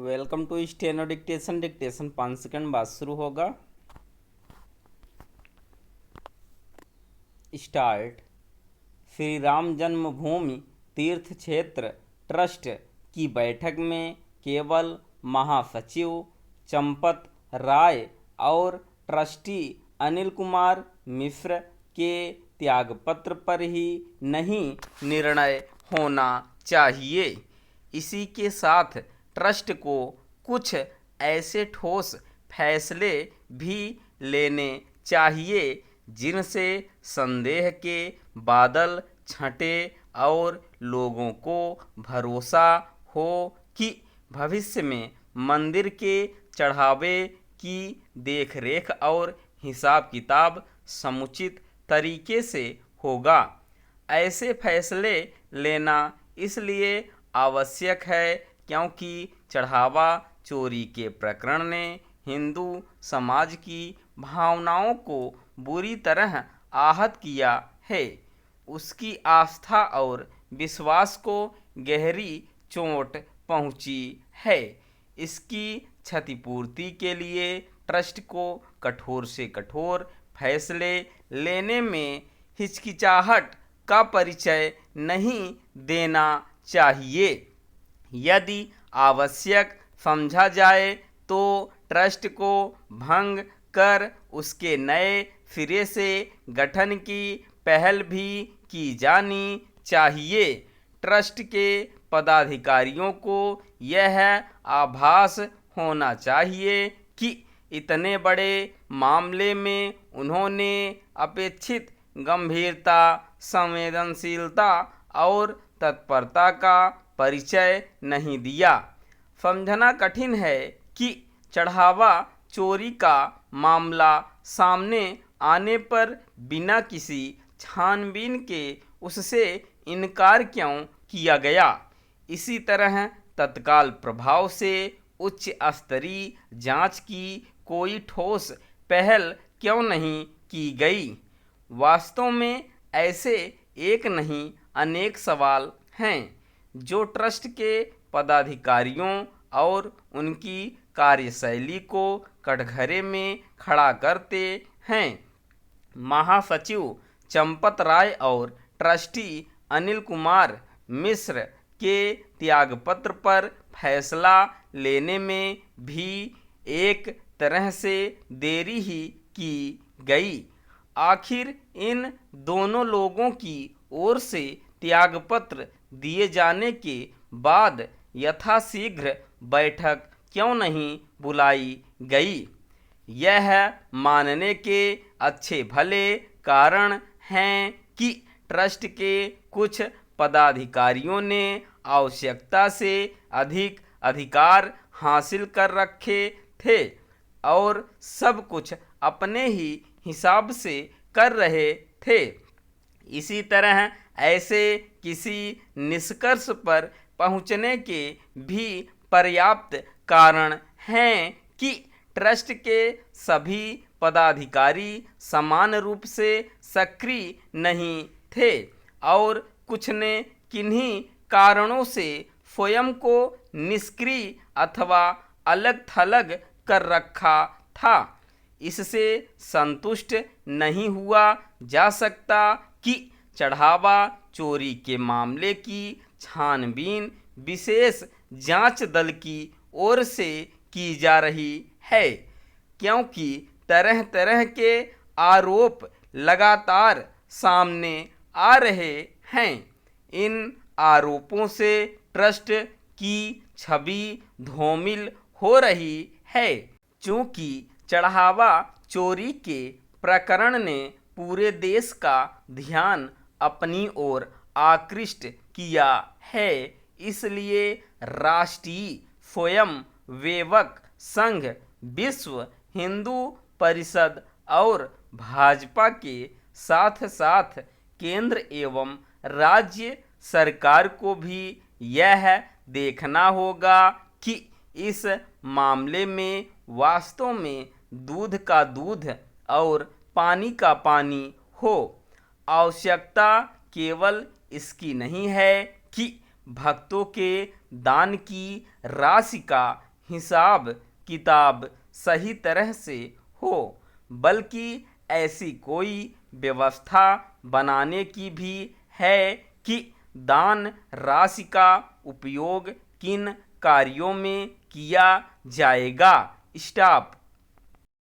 Welcome to steno dictation. Dictation 5 second बाद शुरू होगा। स्टार्ट। श्री राम जन्मभूमि तीर्थ क्षेत्र ट्रस्ट की बैठक में केवल महासचिव चंपत राय और ट्रस्टी अनिल कुमार मिश्र के त्यागपत्र पर ही नहीं निर्णय होना चाहिए। इसी के साथ ट्रस्ट को कुछ ऐसे ठोस फैसले भी लेने चाहिए जिनसे संदेह के बादल छंटे और लोगों को भरोसा हो कि भविष्य में मंदिर के चढ़ावे की देखरेख और हिसाब किताब समुचित तरीके से होगा। ऐसे फैसले लेना इसलिए आवश्यक है क्योंकि चढ़ावा चोरी के प्रकरण ने हिंदू समाज की भावनाओं को बुरी तरह आहत किया है। उसकी आस्था और विश्वास को गहरी चोट पहुंची है। इसकी क्षतिपूर्ति के लिए ट्रस्ट को कठोर से कठोर फैसले लेने में हिचकिचाहट का परिचय नहीं देना चाहिए। यदि आवश्यक समझा जाए तो ट्रस्ट को भंग कर उसके नए सिरे से गठन की पहल भी की जानी चाहिए। ट्रस्ट के पदाधिकारियों को यह आभास होना चाहिए कि इतने बड़े मामले में उन्होंने अपेक्षित गंभीरता, संवेदनशीलता और तत्परता का परिचय नहीं दिया। समझना कठिन है कि चढ़ावा चोरी का मामला सामने आने पर बिना किसी छानबीन के उससे इनकार क्यों किया गया। इसी तरह तत्काल प्रभाव से उच्च स्तरीय जांच की कोई ठोस पहल क्यों नहीं की गई। वास्तव में ऐसे एक नहीं अनेक सवाल हैं जो ट्रस्ट के पदाधिकारियों और उनकी कार्यशैली को कटघरे में खड़ा करते हैं। महासचिव चंपत राय और ट्रस्टी अनिल कुमार मिश्र के त्यागपत्र पर फैसला लेने में भी एक तरह से देरी ही की गई। आखिर इन दोनों लोगों की ओर से त्यागपत्र दिए जाने के बाद यथाशीघ्र बैठक क्यों नहीं बुलाई गई। यह मानने के अच्छे भले कारण हैं कि ट्रस्ट के कुछ पदाधिकारियों ने आवश्यकता से अधिक अधिकार हासिल कर रखे थे और सब कुछ अपने ही हिसाब से कर रहे थे। इसी तरह ऐसे किसी निष्कर्ष पर पहुंचने के भी पर्याप्त कारण हैं कि ट्रस्ट के सभी पदाधिकारी समान रूप से सक्रिय नहीं थे और कुछ ने किन्हीं कारणों से स्वयं को निष्क्रिय अथवा अलग थलग कर रखा था। इससे संतुष्ट नहीं हुआ जा सकता कि चढ़ावा चोरी के मामले की छानबीन विशेष जांच दल की ओर से की जा रही है, क्योंकि तरह तरह के आरोप लगातार सामने आ रहे हैं। इन आरोपों से ट्रस्ट की छवि धूमिल हो रही है। चूंकि चढ़ावा चोरी के प्रकरण ने पूरे देश का ध्यान अपनी ओर आकृष्ट किया है, इसलिए राष्ट्रीय स्वयंसेवक संघ, विश्व हिंदू परिषद और भाजपा के साथ साथ केंद्र एवं राज्य सरकार को भी यह देखना होगा कि इस मामले में वास्तव में दूध का दूध और पानी का पानी हो। आवश्यकता केवल इसकी नहीं है कि भक्तों के दान की राशि का हिसाब किताब सही तरह से हो, बल्कि ऐसी कोई व्यवस्था बनाने की भी है कि दान राशि का उपयोग किन कार्यों में किया जाएगा। स्टॉप।